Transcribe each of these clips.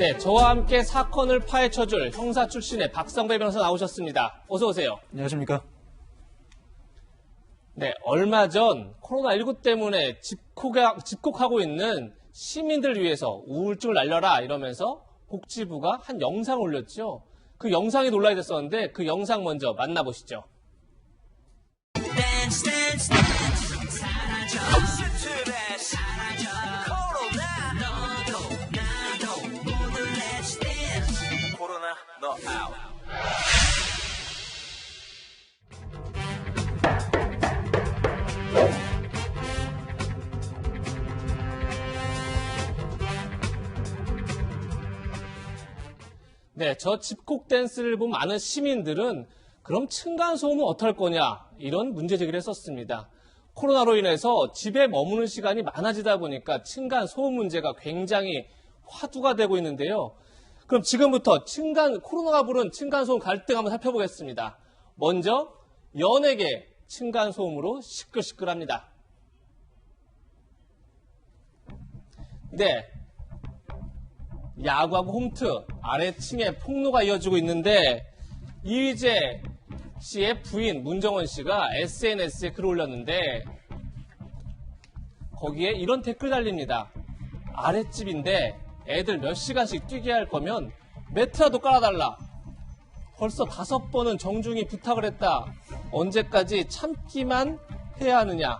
네, 저와 함께 사건을 파헤쳐줄 형사 출신의 박성배 변호사 나오셨습니다. 어서 오세요. 안녕하십니까? 네, 얼마 전 코로나19 때문에 집콕하고 있는 시민들을 위해서 우울증을 날려라 이러면서 복지부가 한 영상을 올렸죠. 그 영상이 논란이 됐었는데 그 영상 먼저 만나보시죠. 네, 저 집콕 댄스를 본 많은 시민들은 그럼 층간소음은 어떨 거냐 이런 문제 제기를 했었습니다. 코로나로 인해서 집에 머무는 시간이 많아지다 보니까 층간소음 문제가 굉장히 화두가 되고 있는데요. 그럼 지금부터 코로나가 부른 층간소음 갈등 한번 살펴보겠습니다. 먼저 연예계 층간소음으로 시끌시끌합니다. 네, 야구하고 홈트 아래층에 폭로가 이어지고 있는데 이휘재 씨의 부인 문정원 씨가 SNS에 글을 올렸는데 거기에 이런 댓글 달립니다. 아랫집인데 애들 몇 시간씩 뛰게 할 거면 매트라도 깔아달라. 벌써 5번은 정중히 부탁을 했다. 언제까지 참기만 해야 하느냐.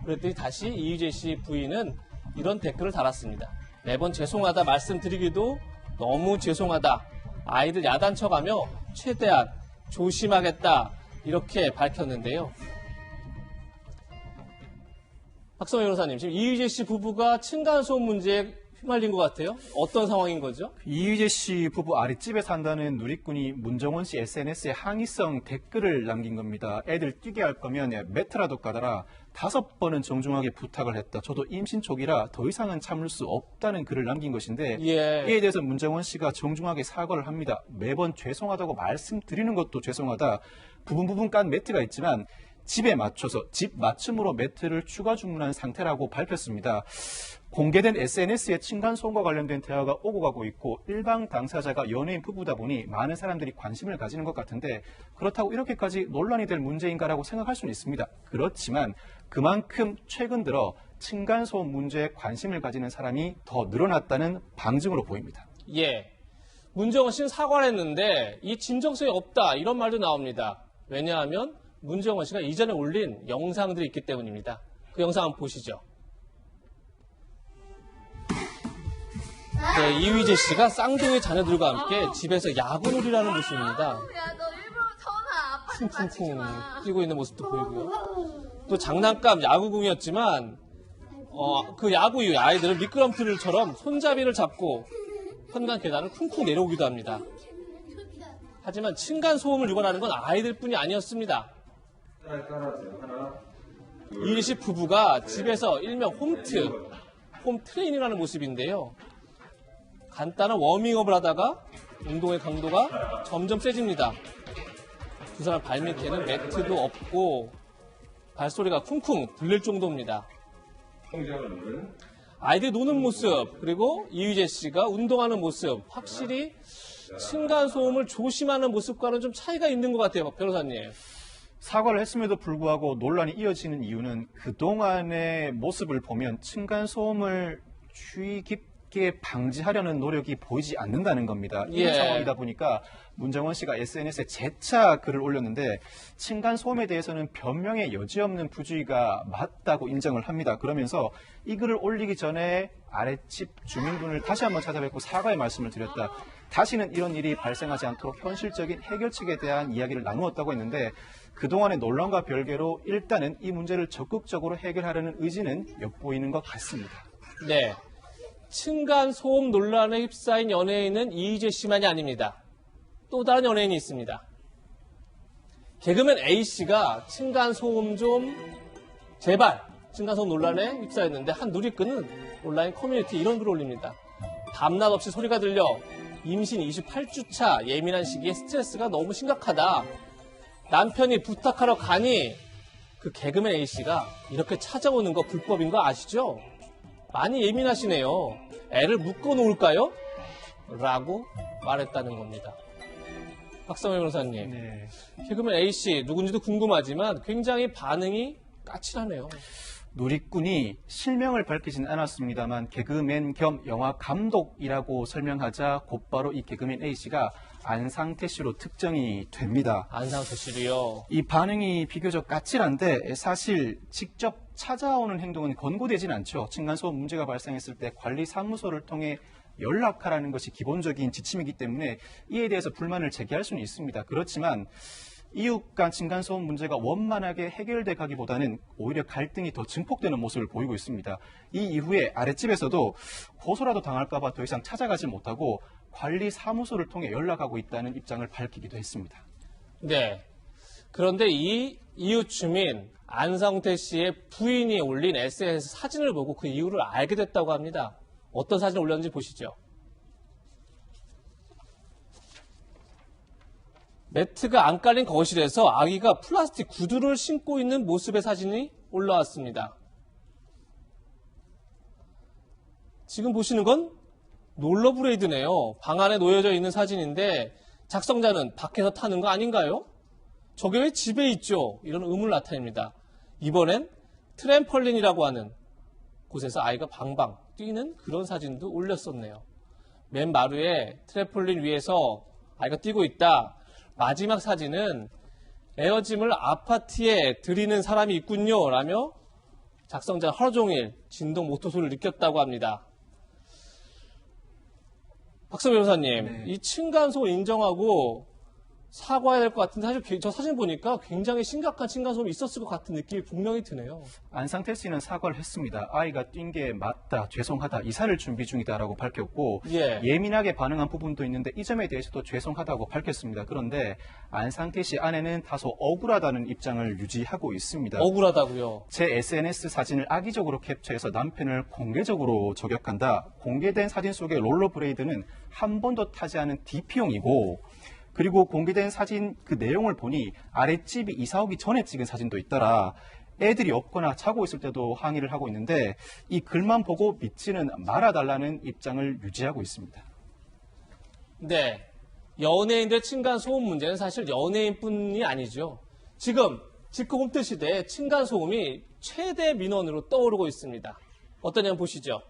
그랬더니 다시 이휘재 씨 부인은 이런 댓글을 달았습니다. 매번 죄송하다 말씀드리기도 너무 죄송하다. 아이들 야단쳐가며 최대한 조심하겠다. 이렇게 밝혔는데요. 박성배 변호사님, 지금 이휘재 씨 부부가 층간소음 문제에 휘말린 것 같아요. 어떤 상황인 거죠? 이휘재 씨 부부 아랫집에 산다는 누리꾼이 문정원 씨 SNS에 항의성 댓글을 남긴 겁니다. 애들 뛰게 할 거면 매트라도 까다라. 5번은 정중하게 부탁을 했다. 저도 임신 초기라 더 이상은 참을 수 없다는 글을 남긴 것인데 이에 대해서 문정원 씨가 정중하게 사과를 합니다. 매번 죄송하다고 말씀드리는 것도 죄송하다. 부분 깐 매트가 있지만 집에 맞춰서 집 맞춤으로 매트를 추가 주문한 상태라고 밝혔습니다. 공개된 SNS에 층간소음과 관련된 대화가 오고 가고 있고 일방 당사자가 연예인 부부다 보니 많은 사람들이 관심을 가지는 것 같은데 그렇다고 이렇게까지 논란이 될 문제인가라고 생각할 수는 있습니다. 그렇지만 그만큼 최근 들어 층간소음 문제에 관심을 가지는 사람이 더 늘어났다는 방증으로 보입니다. 예, 문정원 씨는 사과를 했는데 이 진정성이 없다 이런 말도 나옵니다. 왜냐하면 문정원 씨가 이전에 올린 영상들이 있기 때문입니다. 그 영상 한번 보시죠. 네, 이휘재 씨가 쌍둥이 자녀들과 함께 집에서 야구놀이라는 모습입니다. 야, 너 일부러 전화 아빠랑 쿵쿵쿵 맞추지마. 뛰고 있는 모습도 보이고요. 또 장난감 야구공이었지만 그 야구 이후 아이들은 미끄럼틀처럼 손잡이를 잡고 현관 계단을 쿵쿵 내려오기도 합니다. 하지만 층간소음을 유발하는 건 아이들뿐이 아니었습니다. 이휘재 씨 부부가 집에서 일명 홈 트레이닝하는 모습인데요. 간단한 워밍업을 하다가 운동의 강도가 점점 세집니다. 두 사람 발밑에는 매트도 없고 발소리가 쿵쿵 들릴 정도입니다. 아이들이 노는 모습 그리고 이휘재 씨가 운동하는 모습 확실히 층간소음을 조심하는 모습과는 좀 차이가 있는 것 같아요. 변호사님. 사과를 했음에도 불구하고 논란이 이어지는 이유는 그동안의 모습을 보면 층간소음을 주의 깊게 방지하려는 노력이 보이지 않는다는 겁니다. 이런 상황이다 보니까 문정원 씨가 SNS에 재차 글을 올렸는데 층간소음에 대해서는 변명의 여지없는 부주의가 맞다고 인정을 합니다. 그러면서 이 글을 올리기 전에 아랫집 주민분을 다시 한번 찾아뵙고 사과의 말씀을 드렸다. 다시는 이런 일이 발생하지 않도록 현실적인 해결책에 대한 이야기를 나누었다고 했는데 그동안의 논란과 별개로 일단은 이 문제를 적극적으로 해결하려는 의지는 엿보이는 것 같습니다. 네, 층간소음 논란에 휩싸인 연예인은 이휘재 씨만이 아닙니다. 또 다른 연예인이 있습니다. 개그맨 A씨가 층간소음 좀 제발 층간소음 논란에 휩싸였는데 한 누리꾼은 온라인 커뮤니티에 이런 글을 올립니다. 밤낮 없이 소리가 들려 임신 28주차 예민한 시기에 스트레스가 너무 심각하다. 남편이 부탁하러 가니 그 개그맨 A씨가 이렇게 찾아오는 거 불법인 거 아시죠? 많이 예민하시네요. 애를 묶어 놓을까요? 라고 말했다는 겁니다. 박성현 변호사님, 네. 개그맨 A씨 누군지도 궁금하지만 굉장히 반응이 까칠하네요. 누리꾼이 실명을 밝히진 않았습니다만 개그맨 겸 영화 감독이라고 설명하자 곧바로 이 개그맨 A씨가 안상태 씨로 특정이 됩니다. 안상태 씨도요. 이 반응이 비교적 까칠한데 사실 직접 찾아오는 행동은 권고되진 않죠. 층간소음 문제가 발생했을 때 관리사무소를 통해 연락하라는 것이 기본적인 지침이기 때문에 이에 대해서 불만을 제기할 수는 있습니다. 그렇지만 이웃 간 층간소음 문제가 원만하게 해결돼 가기보다는 오히려 갈등이 더 증폭되는 모습을 보이고 있습니다. 이 이후에 아랫집에서도 고소라도 당할까 봐 더 이상 찾아가지 못하고 관리사무소를 통해 연락하고 있다는 입장을 밝히기도 했습니다. 네. 그런데 이 이웃 주민 안성태 씨의 부인이 올린 SNS 사진을 보고 그 이유를 알게 됐다고 합니다. 어떤 사진을 올렸는지 보시죠. 매트가 안 깔린 거실에서 아기가 플라스틱 구두를 신고 있는 모습의 사진이 올라왔습니다. 지금 보시는 건 롤러브레이드네요. 방 안에 놓여져 있는 사진인데 작성자는 밖에서 타는 거 아닌가요? 저게 왜 집에 있죠? 이런 의문을 나타냅니다. 이번엔 트램펄린이라고 하는 곳에서 아이가 방방 뛰는 그런 사진도 올렸었네요. 맨 마루에 트램펄린 위에서 아이가 뛰고 있다. 마지막 사진은 에어짐을 아파트에 들이는 사람이 있군요. 라며 작성자 하루 종일 진동 모터 소리를 느꼈다고 합니다. 박성 변호사님, 네. 이 층간소음을 인정하고 사과해야 될 것 같은데 사실 저 사진 보니까 굉장히 심각한 층간소음이 있었을 것 같은 느낌이 분명히 드네요. 안상태 씨는 사과를 했습니다. 아이가 뛴 게 맞다, 죄송하다, 이사를 준비 중이다라고 밝혔고 예. 예민하게 반응한 부분도 있는데 이 점에 대해서도 죄송하다고 밝혔습니다. 그런데 안상태 씨 아내는 다소 억울하다는 입장을 유지하고 있습니다. 억울하다고요. 제 SNS 사진을 악의적으로 캡처해서 남편을 공개적으로 저격한다. 공개된 사진 속의 롤러브레이드는 한 번도 타지 않은 DP용이고 그리고 공개된 사진 그 내용을 보니 아랫집이 이사 오기 전에 찍은 사진도 있더라. 애들이 없거나 자고 있을 때도 항의를 하고 있는데 이 글만 보고 믿지는 말아달라는 입장을 유지하고 있습니다. 네. 연예인들 층간소음 문제는 사실 연예인뿐이 아니죠. 지금 집코홈트 시대에 층간소음이 최대 민원으로 떠오르고 있습니다. 어떠냐면 보시죠.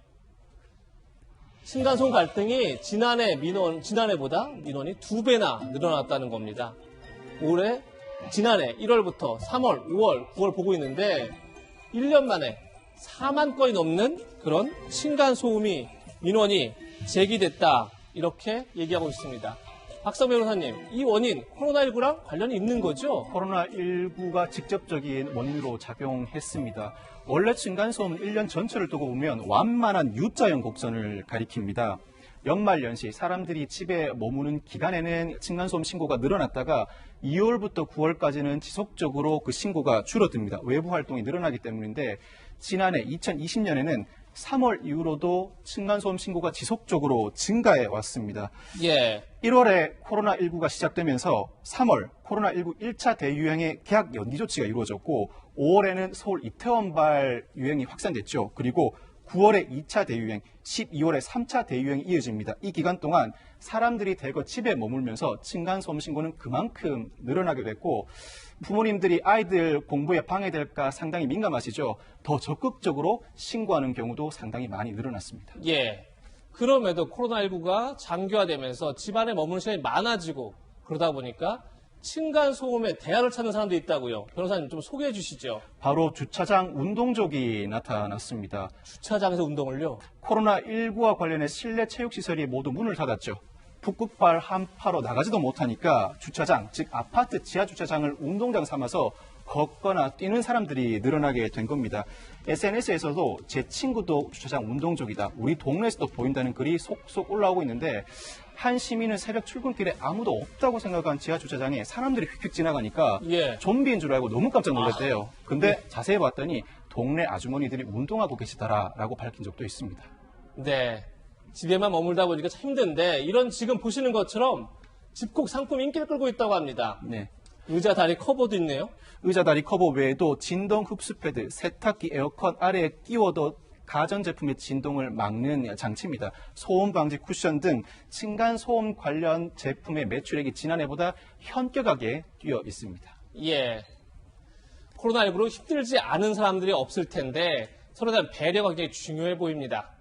층간소음 갈등이 지난해보다 민원이 2배나 늘어났다는 겁니다. 지난해 1월부터 3월, 5월, 9월 보고 있는데 1년 만에 4만 건이 넘는 그런 층간소음이 민원이 제기됐다. 이렇게 얘기하고 있습니다. 박성 변호사님, 이 원인 코로나19랑 관련이 있는 거죠? 코로나19가 직접적인 원인으로 작용했습니다. 원래 층간소음은 1년 전체를 두고 보면 완만한 U자형 곡선을 가리킵니다. 연말연시 사람들이 집에 머무는 기간에는 층간소음 신고가 늘어났다가 2월부터 9월까지는 지속적으로 그 신고가 줄어듭니다. 외부 활동이 늘어나기 때문인데 지난해 2020년에는 3월 이후로도 층간소음 신고가 지속적으로 증가해 왔습니다. 예. 1월에 코로나19가 시작되면서 3월 코로나19 1차 대유행의 계약 연기 조치가 이루어졌고 5월에는 서울 이태원발 유행이 확산됐죠. 그리고 9월에 2차 대유행, 12월에 3차 대유행이 이어집니다. 이 기간 동안 사람들이 대거 집에 머물면서 층간소음 신고는 그만큼 늘어나게 됐고 부모님들이 아이들 공부에 방해될까 상당히 민감하시죠. 더 적극적으로 신고하는 경우도 상당히 많이 늘어났습니다. 예. 그럼에도 코로나19가 장기화되면서 집안에 머무는 시간이 많아지고 그러다 보니까 층간소음에 대안을 찾는 사람도 있다고요. 변호사님 좀 소개해 주시죠. 바로 주차장 운동족이 나타났습니다. 주차장에서 운동을요? 코로나19와 관련해 실내 체육시설이 모두 문을 닫았죠. 북극발 한파로 나가지도 못하니까 주차장, 즉 아파트 지하 주차장을 운동장 삼아서 걷거나 뛰는 사람들이 늘어나게 된 겁니다. SNS에서도 제 친구도 주차장 운동족이다. 우리 동네에서도 보인다는 글이 속속 올라오고 있는데 한 시민은 새벽 출근길에 아무도 없다고 생각한 지하 주차장에 사람들이 휙휙 지나가니까 예. 좀비인 줄 알고 너무 깜짝 놀랐대요. 근데 자세히 봤더니 동네 아주머니들이 운동하고 계시더라라고 밝힌 적도 있습니다. 네. 집에만 머물다 보니까 참 힘든데 이런 지금 보시는 것처럼 집콕 상품 인기를 끌고 있다고 합니다. 네. 의자 다리 커버도 있네요. 의자 다리 커버 외에도 진동 흡수 패드, 세탁기, 에어컨 아래에 끼워도 가전제품의 진동을 막는 장치입니다. 소음 방지 쿠션 등 층간 소음 관련 제품의 매출액이 지난해보다 현격하게 뛰어 있습니다. 예. 코로나19로 힘들지 않은 사람들이 없을 텐데 서로에 대한 배려가 굉장히 중요해 보입니다.